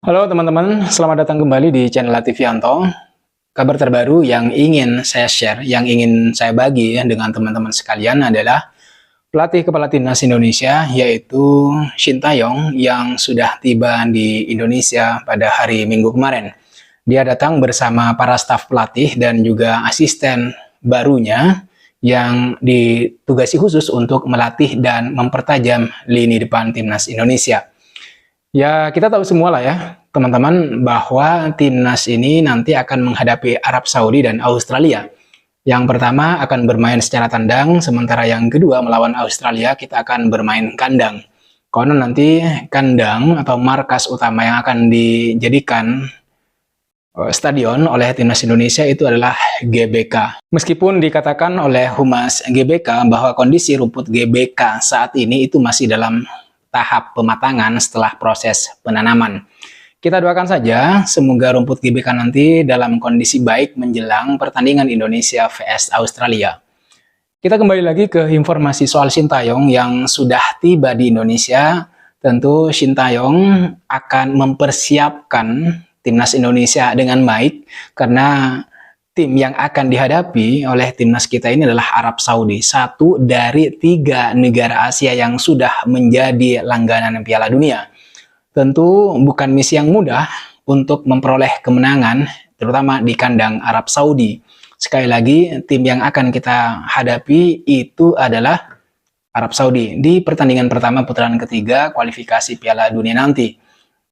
Halo teman-teman, selamat datang kembali di channel Lativianto. Kabar terbaru yang ingin saya share, yang ingin saya bagi dengan teman-teman sekalian adalah pelatih kepala timnas Indonesia, yaitu Shin Tae-yong yang sudah tiba di Indonesia pada hari Minggu kemarin. Dia datang bersama para staf pelatih dan juga asisten barunya yang ditugasi khusus untuk melatih dan mempertajam lini depan timnas Indonesia. Ya, kita tahu semua lah ya, teman-teman, bahwa timnas ini nanti akan menghadapi Arab Saudi dan Australia. Yang pertama akan bermain secara tandang, sementara yang kedua melawan Australia kita akan bermain kandang. Konon nanti kandang atau markas utama yang akan dijadikan stadion oleh timnas Indonesia itu adalah GBK. Meskipun dikatakan oleh Humas GBK bahwa kondisi rumput GBK saat ini itu masih dalam tahap pematangan setelah proses penanaman. Kita doakan saja semoga rumput GBK nanti dalam kondisi baik menjelang pertandingan Indonesia vs Australia. Kita kembali lagi ke informasi soal Shin Tae-yong yang sudah tiba di Indonesia. Tentu Shin Tae-yong akan mempersiapkan timnas Indonesia dengan baik karena tim yang akan dihadapi oleh timnas kita ini adalah Arab Saudi, satu dari 3 negara Asia yang sudah menjadi langganan Piala Dunia. Tentu bukan misi yang mudah untuk memperoleh kemenangan, terutama di kandang Arab Saudi. Sekali lagi, tim yang akan kita hadapi itu adalah Arab Saudi di pertandingan pertama putaran ketiga kualifikasi Piala Dunia nanti.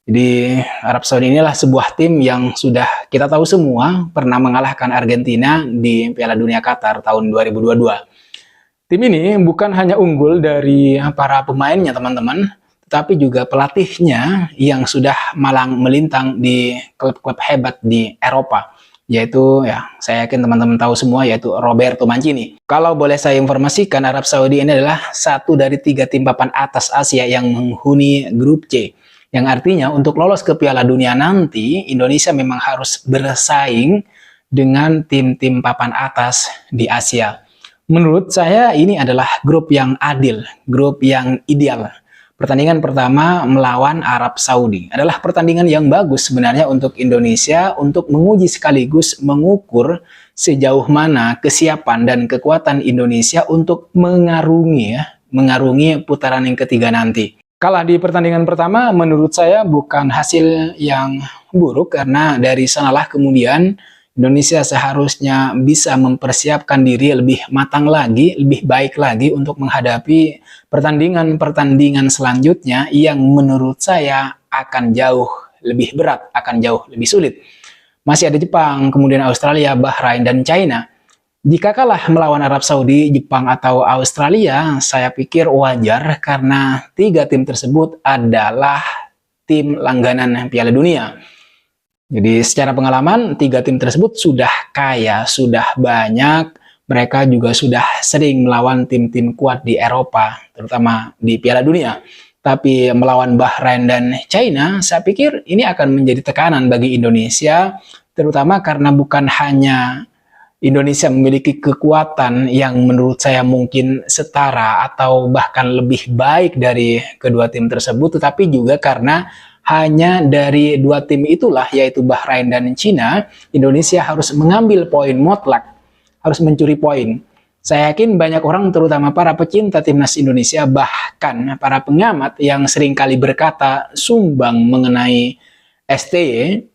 Jadi Arab Saudi inilah sebuah tim yang sudah kita tahu semua pernah mengalahkan Argentina di Piala Dunia Qatar tahun 2022. Tim ini bukan hanya unggul dari para pemainnya teman-teman, tetapi juga pelatihnya yang sudah malang melintang di klub-klub hebat di Eropa. Yaitu, ya saya yakin teman-teman tahu semua, yaitu Roberto Mancini. Kalau boleh saya informasikan, Arab Saudi ini adalah satu dari 3 tim papan atas Asia yang menghuni grup C. Yang artinya untuk lolos ke Piala Dunia nanti, Indonesia memang harus bersaing dengan tim-tim papan atas di Asia. Menurut saya ini adalah grup yang adil, grup yang ideal. Pertandingan pertama melawan Arab Saudi adalah pertandingan yang bagus sebenarnya untuk Indonesia untuk menguji sekaligus mengukur sejauh mana kesiapan dan kekuatan Indonesia untuk mengarungi putaran yang ketiga nanti. Kalah di pertandingan pertama menurut saya bukan hasil yang buruk karena dari sanalah kemudian Indonesia seharusnya bisa mempersiapkan diri lebih matang lagi, lebih baik lagi untuk menghadapi pertandingan-pertandingan selanjutnya yang menurut saya akan jauh lebih berat, akan jauh lebih sulit. Masih ada Jepang, kemudian Australia, Bahrain, dan China. Jika kalah melawan Arab Saudi, Jepang, atau Australia, saya pikir wajar karena 3 tim tersebut adalah tim langganan Piala Dunia. Jadi secara pengalaman, 3 tim tersebut sudah kaya, sudah banyak. Mereka juga sudah sering melawan tim-tim kuat di Eropa, terutama di Piala Dunia. Tapi melawan Bahrain dan China, saya pikir ini akan menjadi tekanan bagi Indonesia, terutama karena bukan hanya Indonesia memiliki kekuatan yang menurut saya mungkin setara atau bahkan lebih baik dari kedua tim tersebut, tetapi juga karena hanya dari 2 tim itulah, yaitu Bahrain dan China, Indonesia harus mengambil poin mutlak, harus mencuri poin. Saya yakin banyak orang, terutama para pecinta timnas Indonesia, bahkan para pengamat yang seringkali berkata sumbang mengenai STY,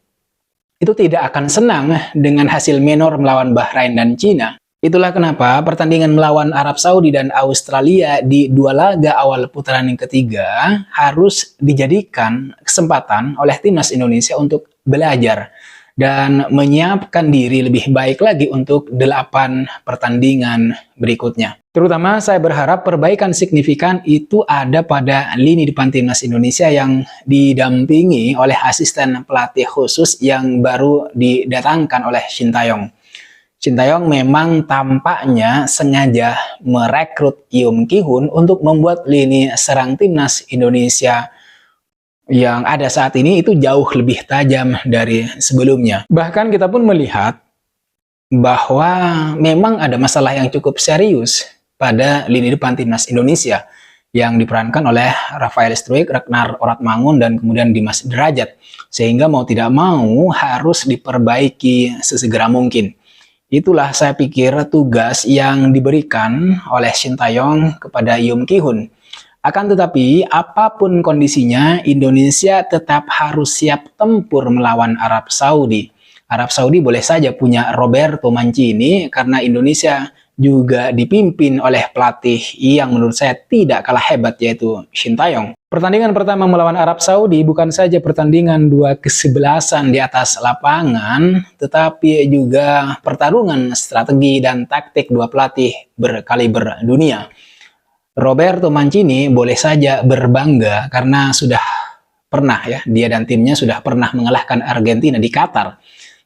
itu tidak akan senang dengan hasil menor melawan Bahrain dan China. Itulah kenapa pertandingan melawan Arab Saudi dan Australia di 2 laga awal putaran yang ketiga harus dijadikan kesempatan oleh timnas Indonesia untuk belajar dan menyiapkan diri lebih baik lagi untuk 8 pertandingan berikutnya. Terutama saya berharap perbaikan signifikan itu ada pada lini depan timnas Indonesia yang didampingi oleh asisten pelatih khusus yang baru didatangkan oleh Shin Tae-yong. Shin Tae-yong memang tampaknya sengaja merekrut Yoon Ki-hoon untuk membuat lini serang timnas Indonesia yang ada saat ini itu jauh lebih tajam dari sebelumnya. Bahkan kita pun melihat bahwa memang ada masalah yang cukup serius pada lini depan timnas Indonesia, yang diperankan oleh Rafael Struijk, Ragnar Oratmangun, dan kemudian Dimas Derajat. Sehingga mau tidak mau harus diperbaiki sesegera mungkin. Itulah saya pikir tugas yang diberikan oleh Shin Tae-yong kepada Yoon Ki-hun. Akan tetapi, apapun kondisinya, Indonesia tetap harus siap tempur melawan Arab Saudi. Arab Saudi boleh saja punya Roberto Mancini karena Indonesia juga dipimpin oleh pelatih yang menurut saya tidak kalah hebat, yaitu Shin Tae-yong. Pertandingan pertama melawan Arab Saudi bukan saja pertandingan dua kesebelasan di atas lapangan, tetapi juga pertarungan strategi dan taktik dua pelatih berkaliber dunia. Roberto Mancini boleh saja berbangga karena sudah pernah dia dan timnya sudah pernah mengalahkan Argentina di Qatar.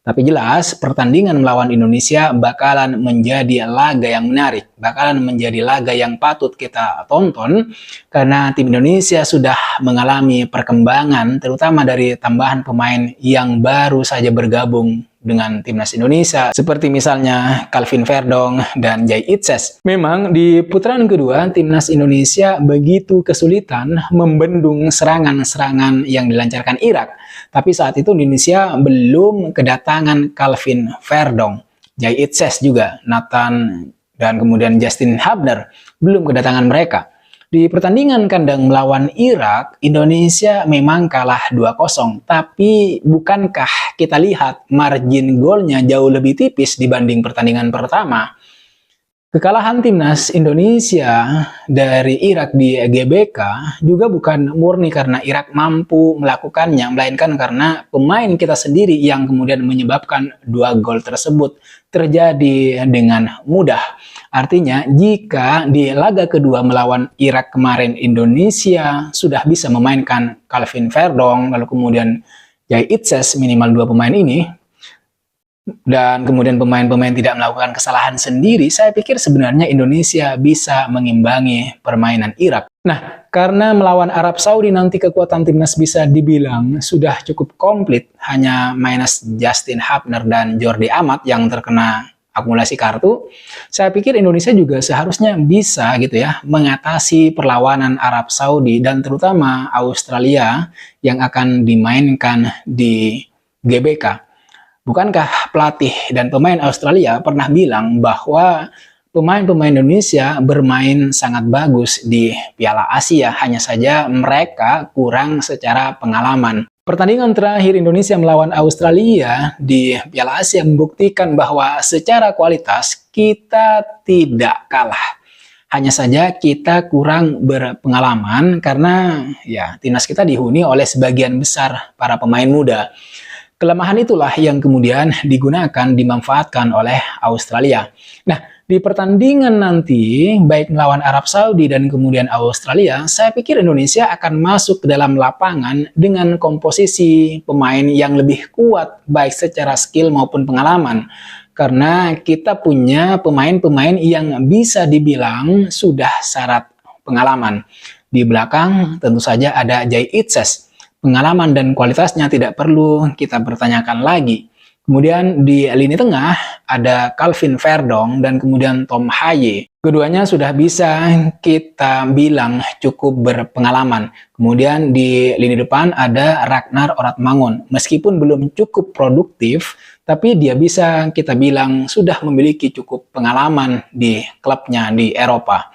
Tapi jelas pertandingan melawan Indonesia bakalan menjadi laga yang menarik, bakalan menjadi laga yang patut kita tonton karena tim Indonesia sudah mengalami perkembangan terutama dari tambahan pemain yang baru saja bergabung dengan timnas Indonesia seperti misalnya Calvin Verdong dan Jay Itzes. Memang di putaran kedua timnas Indonesia begitu kesulitan membendung serangan-serangan yang dilancarkan Irak. Tapi saat itu Indonesia belum kedatangan Calvin Verdong, Jay Itzes juga, Nathan dan kemudian Justin Hubner belum kedatangan mereka. Di pertandingan kandang melawan Irak, Indonesia memang kalah 2-0, tapi bukankah kita lihat margin golnya jauh lebih tipis dibanding pertandingan pertama? Kekalahan timnas Indonesia dari Irak di GBK juga bukan murni karena Irak mampu melakukannya, melainkan karena pemain kita sendiri yang kemudian menyebabkan 2 gol tersebut terjadi dengan mudah. Artinya, jika di laga kedua melawan Irak kemarin Indonesia sudah bisa memainkan Calvin Verdong, lalu kemudian Jay Itzes minimal 2 pemain ini, dan kemudian pemain-pemain tidak melakukan kesalahan sendiri, saya pikir sebenarnya Indonesia bisa mengimbangi permainan Irak. Nah, karena melawan Arab Saudi nanti kekuatan timnas bisa dibilang sudah cukup komplit, hanya minus Justin Hubner dan Jordi Amat yang terkena akumulasi kartu, saya pikir Indonesia juga seharusnya bisa mengatasi perlawanan Arab Saudi dan terutama Australia yang akan dimainkan di GBK. Bukankah pelatih dan pemain Australia pernah bilang bahwa pemain-pemain Indonesia bermain sangat bagus di Piala Asia, hanya saja mereka kurang secara pengalaman. Pertandingan terakhir Indonesia melawan Australia di Piala Asia membuktikan bahwa secara kualitas kita tidak kalah. Hanya saja kita kurang berpengalaman karena timnas kita dihuni oleh sebagian besar para pemain muda. Kelemahan itulah yang kemudian dimanfaatkan oleh Australia. Nah, di pertandingan nanti, baik melawan Arab Saudi dan kemudian Australia, saya pikir Indonesia akan masuk ke dalam lapangan dengan komposisi pemain yang lebih kuat, baik secara skill maupun pengalaman. Karena kita punya pemain-pemain yang bisa dibilang sudah syarat pengalaman. Di belakang tentu saja ada Jay Itzes. Pengalaman dan kualitasnya tidak perlu kita pertanyakan lagi. Kemudian di lini tengah ada Calvin Verdong dan kemudian Tom Haye. Keduanya sudah bisa kita bilang cukup berpengalaman. Kemudian di lini depan ada Ragnar Oratmangun. Meskipun belum cukup produktif, tapi dia bisa kita bilang sudah memiliki cukup pengalaman di klubnya di Eropa.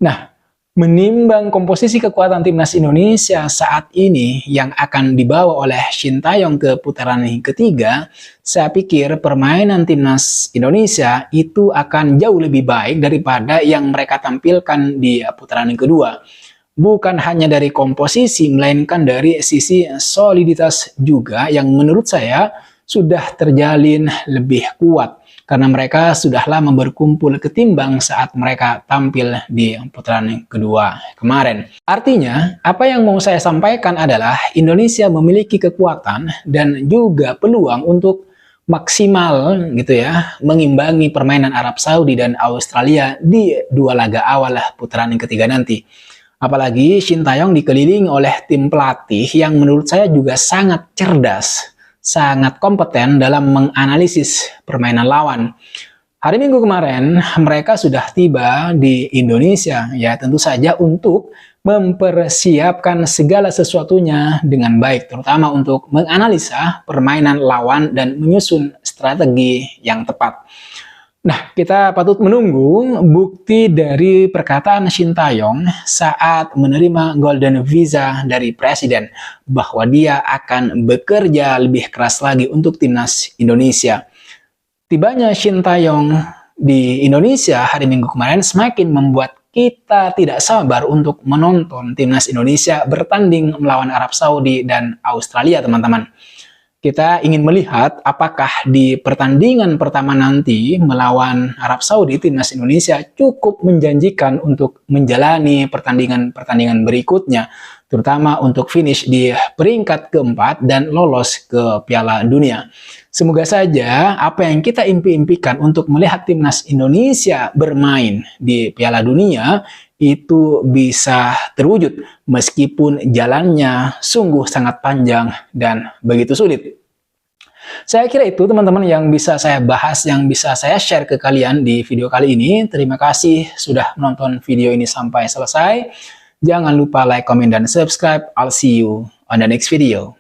Nah, menimbang komposisi kekuatan timnas Indonesia saat ini yang akan dibawa oleh Shin Tae-yong ke putaran ketiga, saya pikir permainan timnas Indonesia itu akan jauh lebih baik daripada yang mereka tampilkan di putaran kedua. Bukan hanya dari komposisi, melainkan dari sisi soliditas juga yang menurut saya sudah terjalin lebih kuat. Karena mereka sudah lama berkumpul ketimbang saat mereka tampil di putaran kedua kemarin. Artinya, apa yang mau saya sampaikan adalah Indonesia memiliki kekuatan dan juga peluang untuk maksimal mengimbangi permainan Arab Saudi dan Australia di 2 laga awal putaran ketiga nanti. Apalagi Shin Tae-yong dikelilingi oleh tim pelatih yang menurut saya juga sangat cerdas, sangat kompeten dalam menganalisis permainan lawan. Hari Minggu kemarin mereka sudah tiba di Indonesia tentu saja untuk mempersiapkan segala sesuatunya dengan baik, terutama untuk menganalisa permainan lawan dan menyusun strategi yang tepat. Nah, kita patut menunggu bukti dari perkataan Shin Tae-yong saat menerima Golden Visa dari Presiden bahwa dia akan bekerja lebih keras lagi untuk timnas Indonesia. Tibanya Shin Tae-yong di Indonesia hari Minggu kemarin semakin membuat kita tidak sabar untuk menonton timnas Indonesia bertanding melawan Arab Saudi dan Australia, teman-teman. Kita ingin melihat apakah di pertandingan pertama nanti melawan Arab Saudi, timnas Indonesia cukup menjanjikan untuk menjalani pertandingan-pertandingan berikutnya, terutama untuk finish di peringkat keempat dan lolos ke Piala Dunia. Semoga saja apa yang kita impi-impikan untuk melihat timnas Indonesia bermain di Piala Dunia itu bisa terwujud meskipun jalannya sungguh sangat panjang dan begitu sulit. Saya kira itu teman-teman yang bisa saya bahas, yang bisa saya share ke kalian di video kali ini. Terima kasih sudah menonton video ini sampai selesai. Jangan lupa like, comment, dan subscribe. I'll see you on the next video.